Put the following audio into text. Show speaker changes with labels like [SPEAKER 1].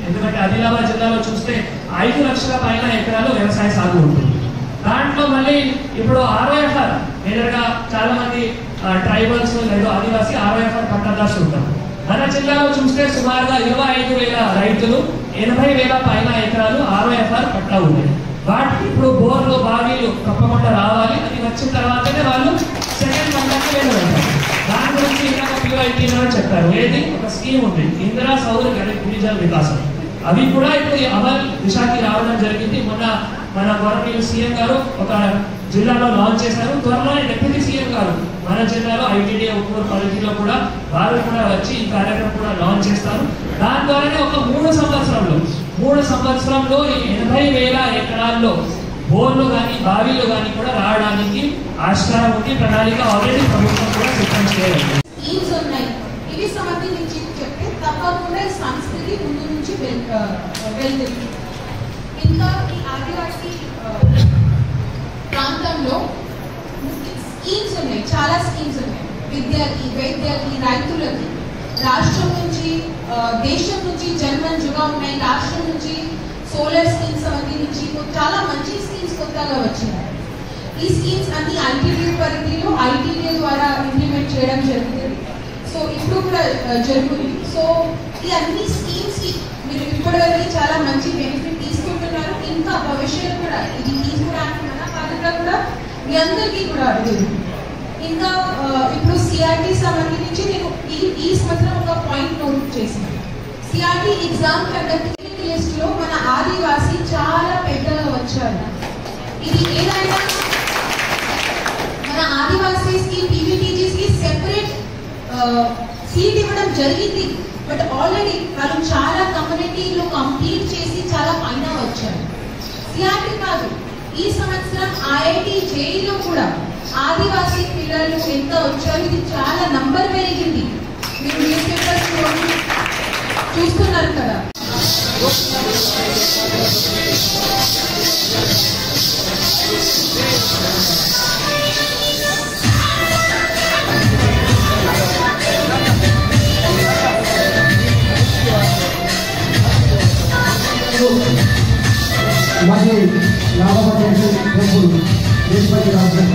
[SPEAKER 1] ఎందుకంటే ఆదిలాబాద్ జిల్లాలో చూస్తే 5 లక్షల పైన ఎకరాలు వ్యవసాయ సాగు ఉంటుంది. దాంట్లో మళ్ళీ ఇప్పుడు ROFR నేరుగా చాలా మంది ట్రైబల్స్ లేదా ఆదివాసీ ROFR పట్టాదారులు ఉంటారు. మన జిల్లాలో చూస్తే సుమారుగా 25,000 రైతులు 80,000 పైన ఎకరాలు ROFR పట్టా ఉన్నాయి. వాటికి ఇప్పుడు బోర్లు బావిలు తప్పకుండా రావాలి. అది వచ్చిన తర్వాతనే వాళ్ళు సెకండ్ పంటకి వెళ్ళగలుగుతారు. దాని గురించి ఇంకా PYT చెప్పారు. ఏది ఒక స్కీమ్ ఉంది, ఇందిరా సౌర గిరిజన వికాసం. అవి కూడా ఇప్పుడు అమల్ దిశకి రావడం జరిగింది. మన గవర్నమెంట్ సీఎం గారు ఒక జిల్లాలో లాంచ్ చేశారు. త్వరలోనే డిప్యూటీ సీఎం గారు మన జిల్లాలో ITD ఉప్పూరు పరిధిలో కూడా వారు కూడా వచ్చి ఈ కార్యక్రమం కూడా లాంచ్ చేస్తారు. దాని ద్వారానే ఒక 3 సంవత్సరంలో ఈ 80,000 ఎకరాల్లో బోర్లు కానీ బావిలు కానీ కూడా రావడానికి ఆస్కారం ఉంది. ప్రణాళిక ఆల్రెడీ ప్రభుత్వం కూడా సిద్ధం చేయాలి.
[SPEAKER 2] ఇవి సమర్థించి చెప్తే తప్పకుండా ఈ సంస్కృతి ముందు నుంచి వెళ్తుంది. ఇంకా ఈ ఆదివాసీ ప్రాంతంలో స్కీమ్స్ ఉన్నాయి, చాలా స్కీమ్స్ ఉన్నాయి. విద్యకి, వైద్యకి, రైతులకి రాష్ట్రం నుంచి దేశం నుంచి జన్మన్ జుగా ఉన్నాయి. రాష్ట్రం నుంచి సోలార్ స్కీమ్స్ సంబంధించి చాలా మంచి స్కీమ్స్ కొత్తగా వచ్చినాయి. ఈ స్కీమ్స్ అన్ని ITD పరిధిలో ITD ద్వారా ఇంప్లిమెంట్ చేయడం జరుగుతుంది. సో ఇప్పుడు కూడా జరుగుతుంది. సో ఈ అన్ని స్కీమ్స్ కి మీరు ఇప్పటివరకు చాలా మంచి బెనిఫిట్ తీసుకుంటున్నారు. ఇంకా భవిష్యత్తు కూడా ఇది తీసుకోవడానికి మన బాధ్యత కూడా మీ అందరికీ కూడా అడుగుతుంది. ఇంకా ఇప్పుడు CRT సంబంధించి నేను ఈ సంవత్సరం ఒక పాయింట్ నోట్ చేశాను. CRT ఎగ్జామ్ కండక్ట్ లిస్ట్ లో మన ఆదివాసీ చాలా పెద్దగా వచ్చారు. ఇది ఏదైనా మన ఆదివాసీస్ కి PVTGs కి సెపరేట్ సీట్ ఇవ్వడం జరిగింది. బట్ ఆల్రెడీ వాళ్ళు చాలా కమ్యూనిటీలో కంప్లీట్ చేసి చాలా పైన వచ్చారు. CRT కాదు, ఈ సంవత్సరం IIT JEE లో కూడా ఆదివాసీ పిల్లలు ఎంత వచ్చారు. ఇది చాలా నంబర్ పెరిగింది. మీరు న్యూస్ పేపర్స్ చూస్తున్నారు కదా.
[SPEAKER 3] మాజీ లాభపడి దేశపతి రాష్ట్రం